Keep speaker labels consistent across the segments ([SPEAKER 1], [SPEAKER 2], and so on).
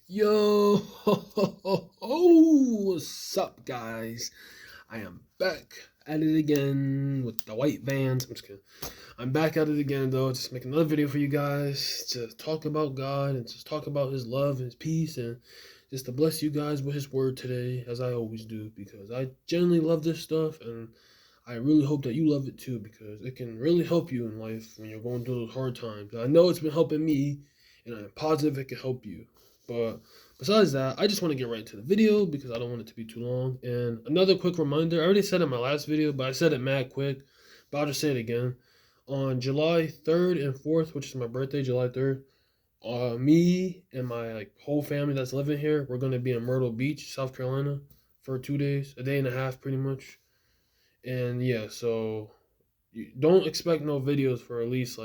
[SPEAKER 1] Yo, what's up, guys? I am back at it again with the white vans. I'm just kidding. I'm back at it again, though. Just make another video for you guys to talk about God and just talk about His love and His peace and just to bless you guys with His word today, as I always do, because I genuinely love this stuff and I really hope that you love it too, because it can really help you in life when you're going through those hard times. I know it's been helping me, and I'm positive it can help you. But besides that, I just want to get right into the video because I don't want it to be too long. And another quick reminder, I already said it in my last video, but I said it mad quick, but I'll just say it again. On July 3rd and 4th, which is my birthday, July 3rd, me and my whole family that's living here, we're going to be in Myrtle Beach, South Carolina for 2 days, a day and a half pretty much. And yeah, so you don't expect no videos for at least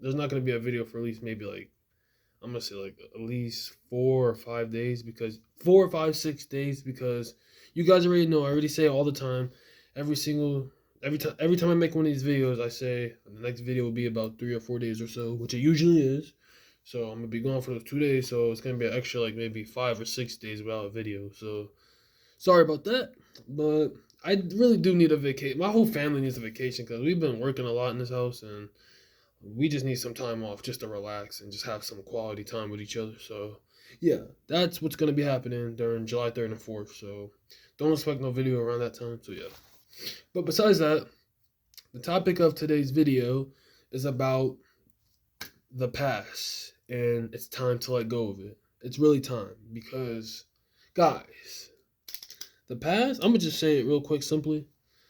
[SPEAKER 1] there's not gonna be a video for at least maybe I'm gonna say at least 4 or 5 days, because 4 or 5, 6 days, because you guys already know, I already say it all the time. Every single every time I make one of these videos, I say the next video will be about 3 or 4 days or so, which it usually is. So I'm gonna be gone for those 2 days, so it's gonna be an extra maybe 5 or 6 days without a video. So sorry about that, but I really do need a vacation. My whole family needs a vacation because we've been working a lot in this house, and we just need some time off just to relax and just have some quality time with each other. So, yeah, that's what's going to be happening during July 3rd and 4th. So, don't expect no video around that time. So, yeah. But besides that, the topic of today's video is about the past, and it's time to let go of it. It's really time because, guys, the past, I'm gonna just say it real quick, simply.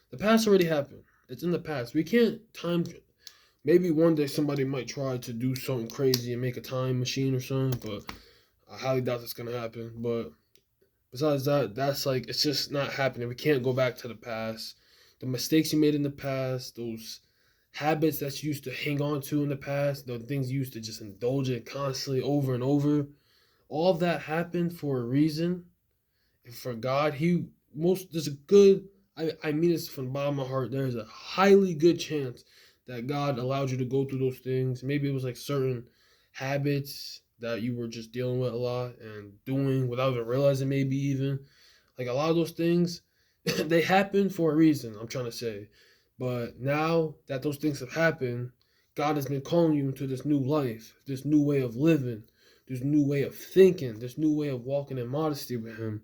[SPEAKER 1] The past already happened. It's in the past. We can't time. Maybe one day somebody might try to do something crazy and make a time machine or something, but I highly doubt that's gonna happen. But besides that, that's it's just not happening. We can't go back to the past. The mistakes you made in the past, those habits that you used to hang on to in the past, the things you used to just indulge in constantly over and over, all of that happened for a reason. And for God, there's a good, I mean this from the bottom of my heart, there's a highly good chance that God allowed you to go through those things. Maybe it was certain habits that you were just dealing with a lot and doing without even realizing, maybe even. A lot of those things, they happen for a reason, I'm trying to say. But now that those things have happened, God has been calling you into this new life, this new way of living, this new way of thinking, this new way of walking in modesty with Him.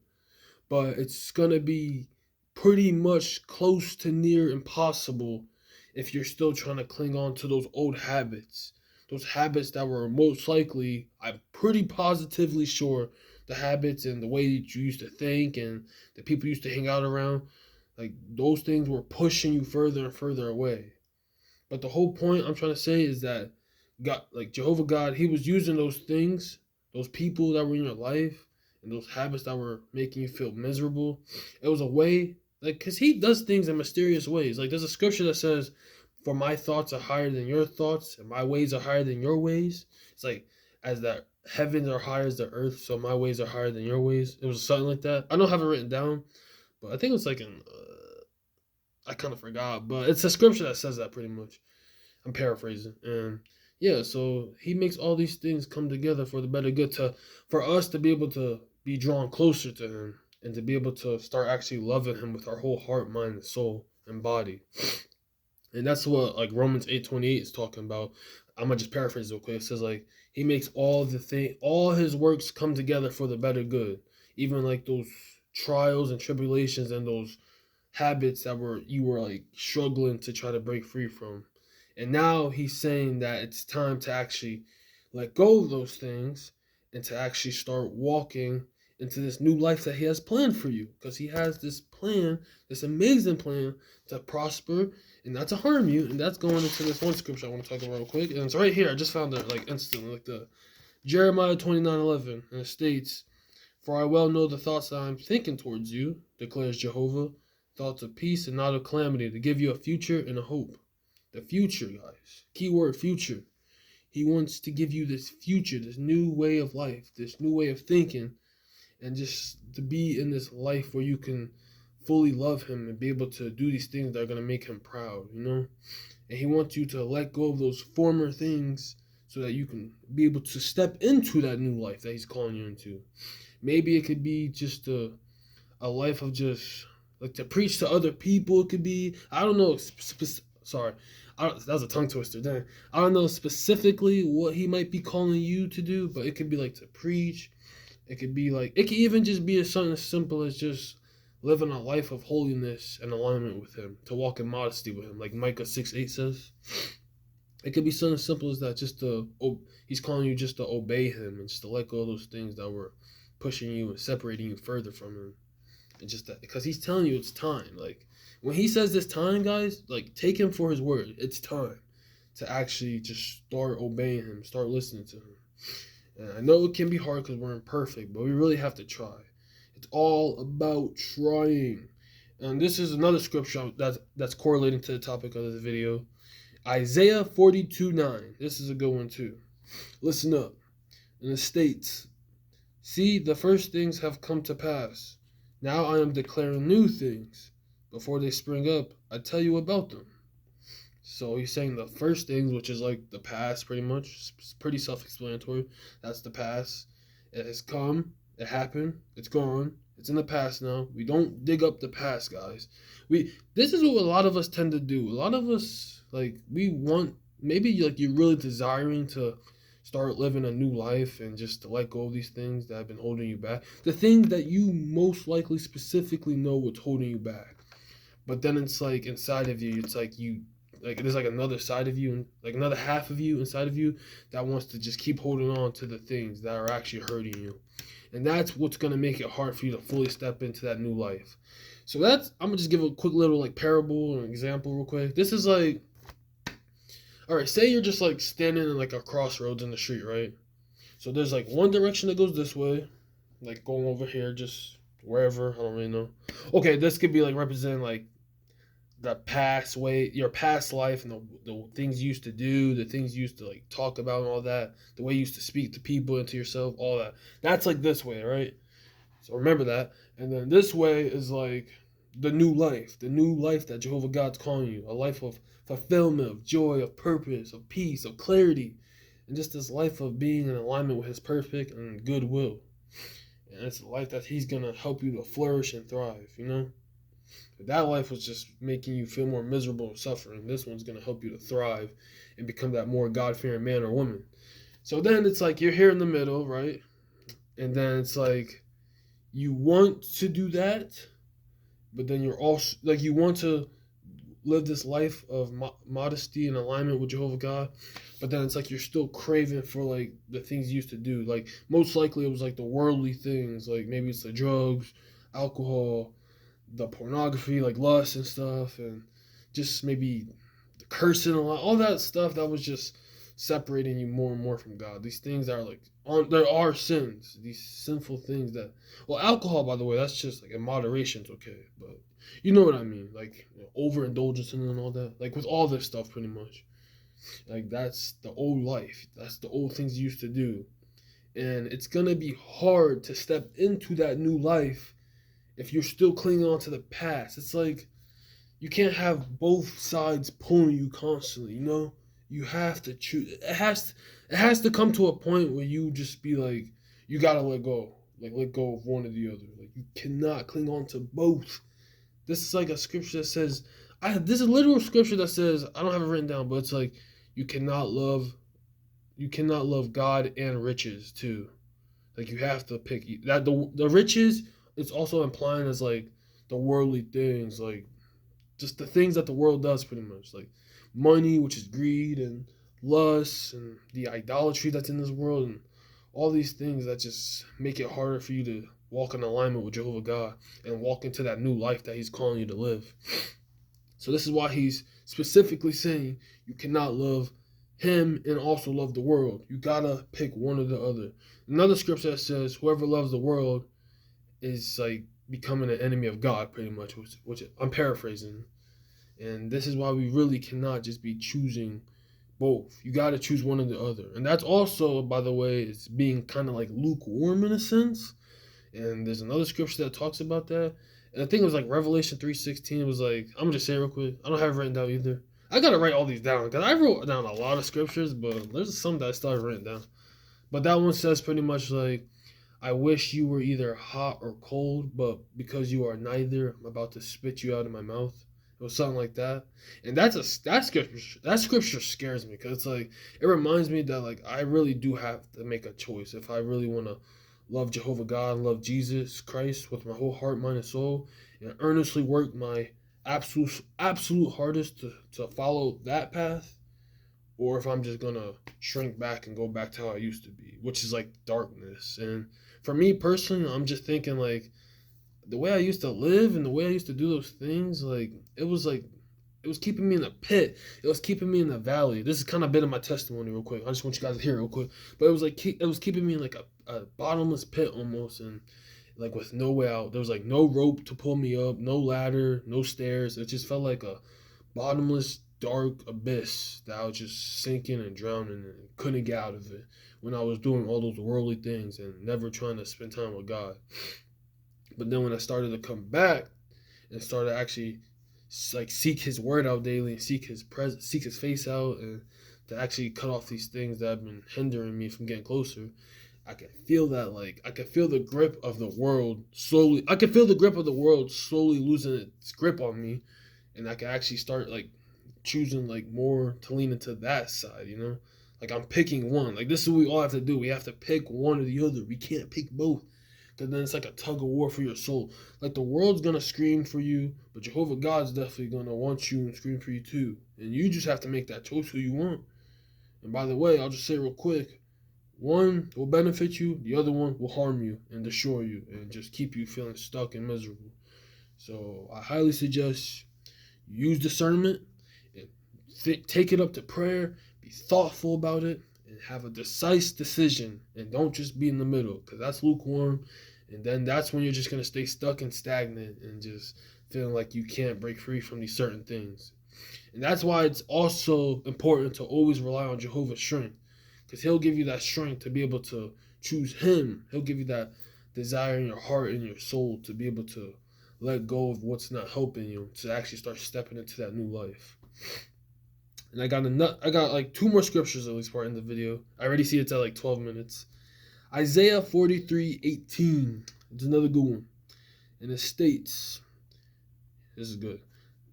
[SPEAKER 1] But it's gonna be pretty much close to near impossible if you're still trying to cling on to those habits that were most likely, I'm pretty positively sure, the habits and the way that you used to think and the people you used to hang out around, those things were pushing you further and further away. But the whole point I'm trying to say is that God, Jehovah God, He was using those things, those people that were in your life, and those habits that were making you feel miserable. It was a way, because He does things in mysterious ways. There's a scripture that says, "For my thoughts are higher than your thoughts, and my ways are higher than your ways." It's as that heavens are higher as the earth, so my ways are higher than your ways. It was something like that. I don't have it written down, but I think it's in. I kind of forgot, but it's a scripture that says that pretty much. I'm paraphrasing. And yeah, so He makes all these things come together for the better good, for us to be able to be drawn closer to Him and to be able to start actually loving Him with our whole heart, mind, and soul and body. And that's what Romans 8:28 is talking about. I'm gonna just paraphrase real quick. It says He makes all His works come together for the better good. Even those trials and tribulations and those habits that you were struggling to try to break free from. And now He's saying that it's time to actually let go of those things and to actually start walking into this new life that He has planned for you. Because He has this plan, this amazing plan to prosper and not to harm you. And that's going into this one scripture I want to talk about real quick. And it's right here. I just found it instantly, the Jeremiah 29:11. And it states, "For I well know the thoughts that I'm thinking towards you, declares Jehovah, thoughts of peace and not of calamity, to give you a future and a hope." The future, guys. Keyword future. He wants to give you this future, this new way of life, this new way of thinking, and just to be in this life where you can fully love Him and be able to do these things that are going to make Him proud, And He wants you to let go of those former things so that you can be able to step into that new life that he's calling you into. Maybe it could be just a life of just like to preach to other people. It could be, I don't know, sorry, that was a tongue twister. Then I don't know specifically what he might be calling you to do, but it could be like to preach. It could be like, it could even just be something as simple as just living a life of holiness and alignment with him, to walk in modesty with him, like Micah 6:8 says. It could be something as simple as that, just to, he's calling you just to obey him and just to let go of those things that were pushing you and separating you further from him. And just that, because he's telling you it's time. Like, when he says this time, guys, like, take him for his word. It's time to actually just start obeying him, start listening to him. And I know it can be hard because we're imperfect, but we really have to try. It's all about trying. And this is another scripture that's correlating to the topic of this video. Isaiah 42:9. This is a good one too. Listen up. And it states, "See, the first things have come to pass. Now I am declaring new things. Before they spring up, I tell you about them." So he's saying the first things, which is like the past pretty much. It's pretty self-explanatory. That's the past. It has come. It happened. It's gone. It's in the past now. We don't dig up the past, guys. This is what a lot of us tend to do. A lot of us, like, we want, maybe like you're really desiring to start living a new life and just to let go of these things that have been holding you back. The things that you most likely specifically know what's holding you back. But then it's like inside of you, it's like there's like another side of you, like another half of you inside of you that wants to just keep holding on to the things that are actually hurting you. And that's what's going to make it hard for you to fully step into that new life. So I'm going to just give a quick little like parable or example real quick. This is like, all right, say you're just like standing in like a crossroads in the street, right? So there's like one direction that goes this way, like going over here, just wherever, I don't really know. Okay, this could be like representing like the past way, your past life, and the things you used to do, the things you used to like talk about and all that, the way you used to speak to people and to yourself, all that. That's like this way, right? So remember that. And then this way is like the new life that Jehovah God's calling you, a life of fulfillment, of joy, of purpose, of peace, of clarity, and just this life of being in alignment with his perfect and good will. And it's a life that he's going to help you to flourish and thrive, you know? That life was just making you feel more miserable and suffering. This one's going to help you to thrive and become that more God-fearing man or woman. So then it's like you're here in the middle, right? And then it's like you want to do that, but then you're also like you want to live this life of modesty and alignment with Jehovah God, but then it's like you're still craving for like the things you used to do. Like most likely it was like the worldly things, like maybe it's the drugs, alcohol, the pornography, like lust and stuff, and just maybe the cursing a lot, all that stuff that was just separating you more and more from God. These things that are like there are sins, these sinful things that, well, alcohol, by the way, that's just like in moderation, it's okay, but you know what I mean, like overindulgence and all that, like with all this stuff, pretty much, like that's the old life, that's the old things you used to do, and it's gonna be hard to step into that new life if you're still clinging on to the past. It's like you can't have both sides pulling you constantly, you know? You have to choose. It has to come to a point where you just be like, you gotta let go. Like let go of one or the other. Like you cannot cling on to both. This is like a scripture that says, this is a literal scripture that says, I don't have it written down, but it's like you cannot love God and riches too. Like you have to pick that. The riches, it's also implying as like the worldly things, like just the things that the world does, pretty much, like money, which is greed, and lust, and the idolatry that's in this world, and all these things that just make it harder for you to walk in alignment with Jehovah God and walk into that new life that he's calling you to live. So this is why he's specifically saying you cannot love him and also love the world. You gotta pick one or the other. Another scripture that says whoever loves the world is like becoming an enemy of God, pretty much, which I'm paraphrasing. And this is why we really cannot just be choosing both. You got to choose one or the other. And that's also, by the way, it's being kind of like lukewarm in a sense. And there's another scripture that talks about that. And I think it was like Revelation 3:16. It was like, I'm going to just say it real quick. I don't have it written down either. I gotta write all these down because I wrote down a lot of scriptures, but there's some that I started writing down. But that one says pretty much like, I wish you were either hot or cold, but because you are neither, I'm about to spit you out of my mouth. It was something like that, and that scripture. That scripture scares me because it's like it reminds me that like I really do have to make a choice if I really want to love Jehovah God and love Jesus Christ with my whole heart, mind, and soul, and earnestly work my absolute hardest to follow that path, or if I'm just gonna shrink back and go back to how I used to be, which is like darkness. And for me personally, I'm just thinking like the way I used to live and the way I used to do those things, like it was keeping me in the pit. It was keeping me in the valley. This is kind of a bit of my testimony, real quick. I just want you guys to hear it real quick. But it was like it was keeping me in like a bottomless pit almost, and like with no way out. There was like no rope to pull me up, no ladder, no stairs. It just felt like a bottomless, dark abyss that I was just sinking and drowning in and couldn't get out of it when I was doing all those worldly things and never trying to spend time with God. But then when I started to come back and started actually like seek His word out daily and seek His presence, seek His face out, and to actually cut off these things that have been hindering me from getting closer, I can feel that like I can feel the grip of the world slowly. I can feel the grip of the world slowly losing its grip on me, and I can actually start like choosing like more to lean into that side. Like I'm picking one. Like this is what we all have to do. We have to pick one or the other. We can't pick both. Because then it's like a tug of war for your soul. Like the world's gonna scream for you, but Jehovah God's definitely gonna want you and scream for you too. And you just have to make that choice who you want. And by the way, I'll just say real quick, one will benefit you, the other one will harm you and destroy you and just keep you feeling stuck and miserable. So I highly suggest use discernment and take it up to prayer, be thoughtful about it, and have a decisive decision. And don't just be in the middle, because that's lukewarm. And then that's when you're just going to stay stuck and stagnant and just feeling like you can't break free from these certain things. And that's why it's also important to always rely on Jehovah's strength, because He'll give you that strength to be able to choose Him. He'll give you that desire in your heart and your soul to be able to let go of what's not helping you to actually start stepping into that new life. And I got like two more scriptures at least part in the video. I already see it's at like 12 minutes. Isaiah 43:18. It's another good one. And it states, this is good.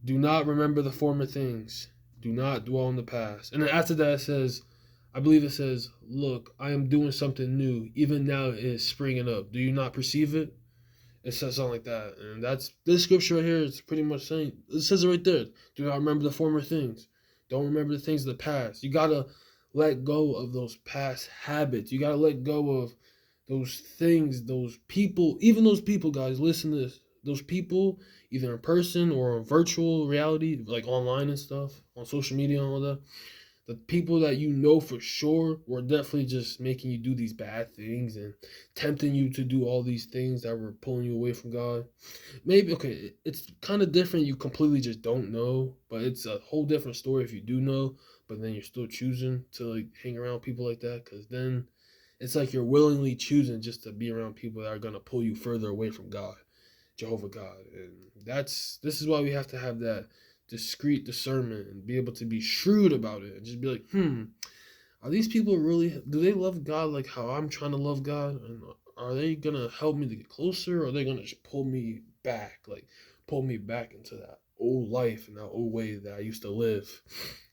[SPEAKER 1] Do not remember the former things. Do not dwell on the past. And then after that it says, I believe it says, look, I am doing something new. Even now it is springing up. Do you not perceive it? It says something like that. And that's this scripture right here is pretty much saying, it says it right there. Do not remember the former things. Don't remember the things of the past. You gotta let go of those past habits. You gotta let go of those things, those people, even those people, guys, listen to this. Those people, either in person or in virtual reality, like online and stuff, on social media and all that, the people that you know for sure were definitely just making you do these bad things and tempting you to do all these things that were pulling you away from God. Maybe, okay, it's kind of different. You completely just don't know, but it's a whole different story if you do know, but then you're still choosing to like hang around people like that, because then it's like you're willingly choosing just to be around people that are going to pull you further away from God, Jehovah God. And this is why we have to have that discreet discernment and be able to be shrewd about it and just be like, are these people really, do they love God like how I'm trying to love God? And are they going to help me to get closer, or are they going to just pull me back, like pull me back into that old life and that old way that I used to live,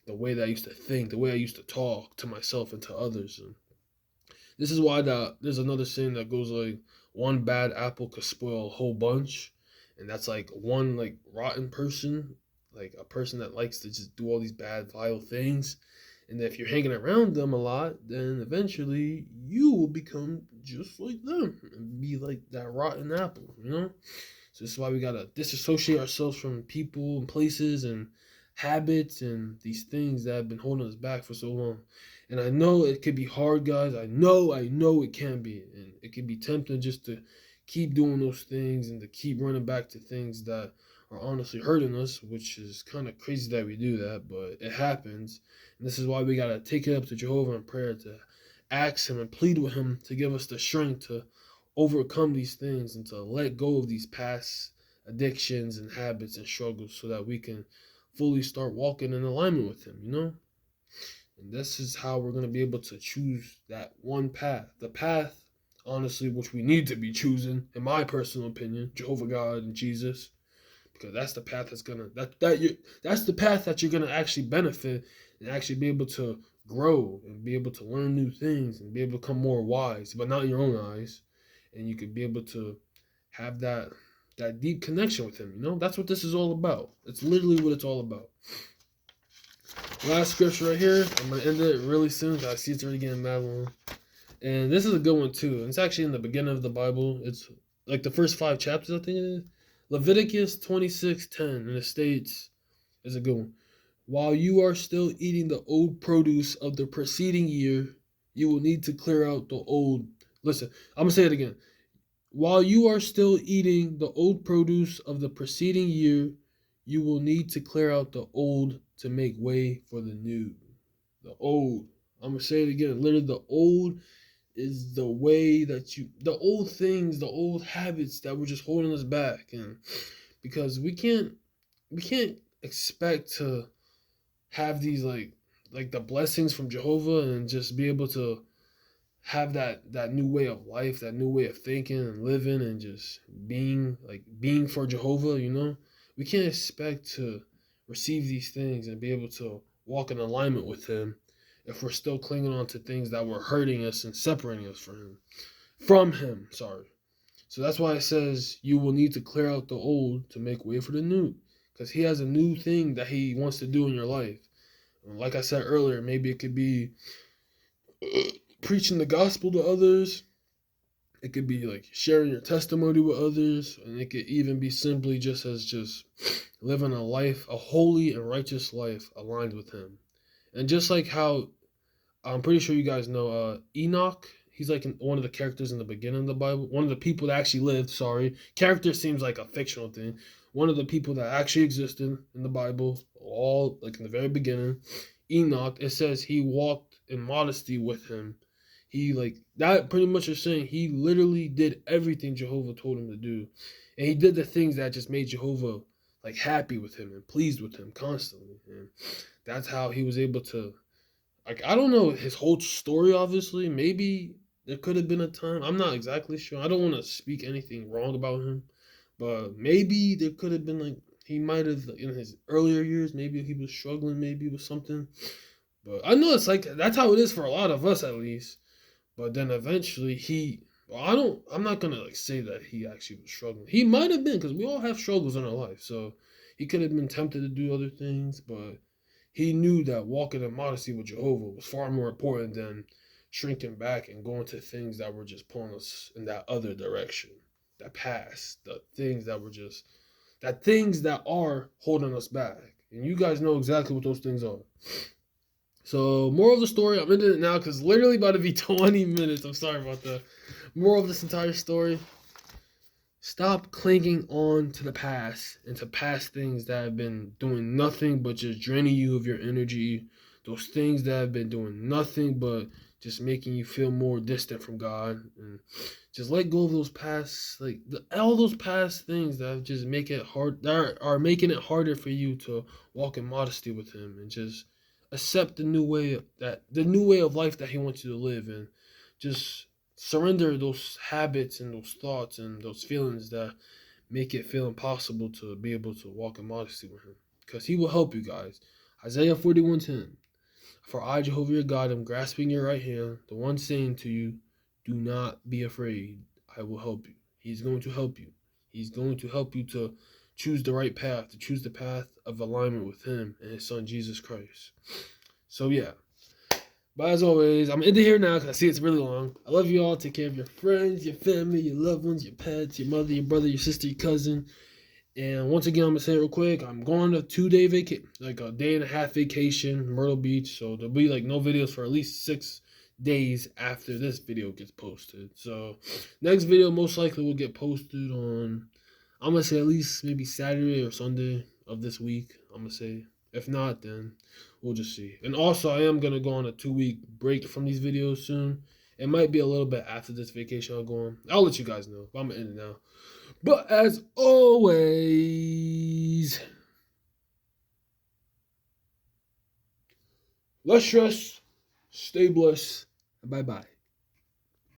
[SPEAKER 1] the way that I used to think, the way I used to talk to myself and to others. And this is why there's another saying that goes like, one bad apple could spoil a whole bunch. And that's like one like rotten person, like a person that likes to just do all these bad, vile things. And if you're hanging around them a lot, then eventually you will become just like them and be like that rotten apple. So this is why we gotta disassociate ourselves from people and places and habits and these things that have been holding us back for so long. And I know it could be hard, guys. I know it can be. And it can be tempting just to keep doing those things and to keep running back to things that are honestly hurting us, which is kind of crazy that we do that, but it happens. And this is why we got to take it up to Jehovah in prayer, to ask Him and plead with Him to give us the strength to overcome these things and to let go of these past addictions and habits and struggles so that we can fully start walking in alignment with him, you know? And this is how we're going to be able to choose that one path. The path, honestly, which we need to be choosing, in my personal opinion, Jehovah God and Jesus, because that's the path that's the path that you're gonna actually benefit and actually be able to grow and be able to learn new things and be able to become more wise, but not in your own eyes. And you could be able to have that deep connection with him. You know, that's what this is all about. It's literally what it's all about. Last scripture right here. I'm gonna end it really soon because I see it's already getting mad long. And this is a good one too. It's actually in the beginning of the Bible. It's like the first 5 chapters, I think it is. Leviticus 26:10, and it states, is a good one. While you are still eating the old produce of the preceding year, you will need to clear out the old. Listen, I'm gonna say it again. While you are still eating the old produce of the preceding year, you will need to clear out the old to make way for the new. The old. I'm gonna say it again. Literally, the old is the way that the old things, the old habits that were just holding us back. And because we can't expect to have these like the blessings from Jehovah and just be able to have that new way of life, that new way of thinking and living and just being for Jehovah, you know. We can't expect to receive these things and be able to walk in alignment with him if we're still clinging on to things that were hurting us and separating us from him, sorry. So that's why it says you will need to clear out the old to make way for the new, because he has a new thing that he wants to do in your life. And like I said earlier, maybe it could be preaching the gospel to others. It could be like sharing your testimony with others, and it could even be simply just living a life, a holy and righteous life aligned with him. And just like how I'm pretty sure you guys know Enoch. He's like one of the characters in the beginning of the Bible. One of the people that actually lived. Sorry, character seems like a fictional thing. One of the people that actually existed in the Bible, all like in the very beginning. Enoch. It says he walked in modesty with him. He like that pretty much is saying he literally did everything Jehovah told him to do, and he did the things that just made Jehovah like happy with him and pleased with him constantly. And that's how he was able to, like, I don't know his whole story, obviously. Maybe there could have been a time. I'm not exactly sure. I don't want to speak anything wrong about him. But maybe there could have been, like, he might have, in his earlier years, maybe he was struggling maybe with something. But I know it's like, that's how it is for a lot of us, at least. But then eventually I'm not going to, like, say that he actually was struggling. He might have been, because we all have struggles in our life. So he could have been tempted to do other things, but he knew that walking in modesty with Jehovah was far more important than shrinking back and going to things that were just pulling us in that other direction, that past, the things that were just, that things that are holding us back. And you guys know exactly what those things are. So, moral of the story, I'm ending it now because literally about to be 20 minutes. I'm sorry about that. Moral of this entire story: stop clinging on to the past and to past things that have been doing nothing but just draining you of your energy. Those things that have been doing nothing but just making you feel more distant from God. And just let go of those past, all those past things that just make it hard, that are making it harder for you to walk in modesty with Him, and just accept the new way of life that He wants you to live, and just surrender those habits and those thoughts and those feelings that make it feel impossible to be able to walk in modesty with him. Because he will help you guys. Isaiah 41:10. For I, Jehovah your God, am grasping your right hand, the one saying to you, do not be afraid. I will help you. He's going to help you. He's going to help you to choose the right path, to choose the path of alignment with him and his son, Jesus Christ. So yeah. But as always, I'm ending here now because I see it's really long. I love you all. Take care of your friends, your family, your loved ones, your pets, your mother, your brother, your sister, your cousin. And once again, I'm going to say it real quick. I'm going a 2-day vacation, like a day and a half vacation, Myrtle Beach. So there'll be like no videos for at least 6 days after this video gets posted. So next video most likely will get posted on, I'm going to say at least maybe Saturday or Sunday of this week. I'm going to say. If not, then we'll just see. And also, I am going to go on a 2-week break from these videos soon. It might be a little bit after this vacation I'll go on. I'll let you guys know. But I'm going to end it now. But as always, less stress, stay blessed. Bye bye.